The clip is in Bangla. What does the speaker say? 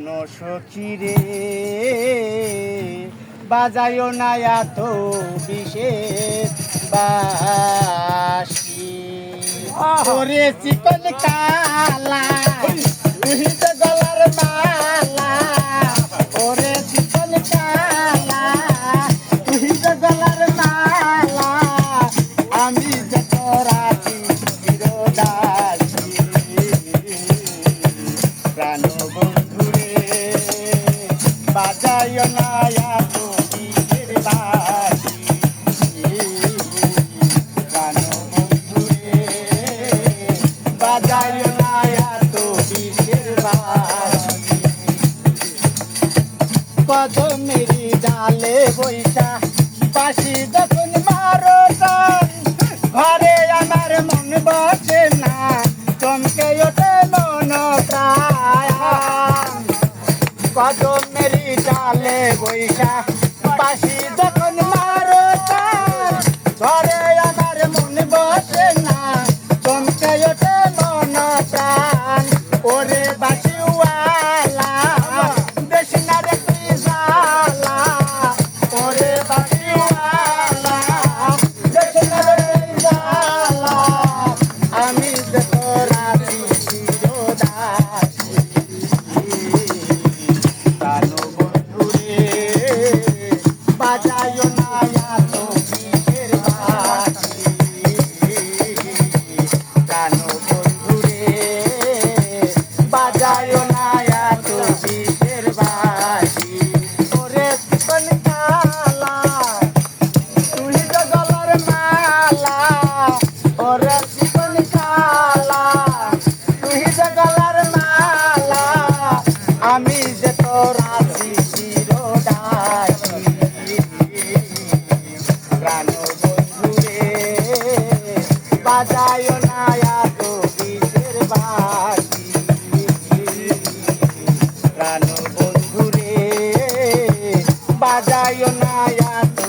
সখী বাজায়ও না এত বিশেষ বাসি ওরে চিকন কালা তুই তো গলার মালা ওরে চিকন কালা তুই তো গলার মালা আমি যে তোরা চিরদাসী প্রাণ বাজায় না এত বিশের বাসি গান বন্ধুরে বাজায় না এত বিশের বাসি কদমেরি ডালে বৈশা বাসি যখন মারো ঘরে আমার মন বসে না চমকে ওঠে মন প্রাণ কদমেরি ডালে বৈশা বাসি যখন মারো ঘরে আমার মন বসে না চমকে ওঠে মন প্রাণ ওরে বাসিওয়ালা দেশ না রে তুই জালা ওরে বাসিওয়ালা দেশ না রে তুই জালা আমি যে তোরা চিরদাসী বাজায় না এত বিশের বাসি প্রাণ বন্ধুরে বাজায় না এত বিশের বাসি ওরে চিকন কালা তুই তো গলার মালা ওরে চিকন কালা তুই তো গলার মালা আমি যে তোরা চিরদাসী প্রাণ বন্ধুরে বাজায় না এত বিশের বাসি প্রাণ বন্ধুরে বাজায় না এত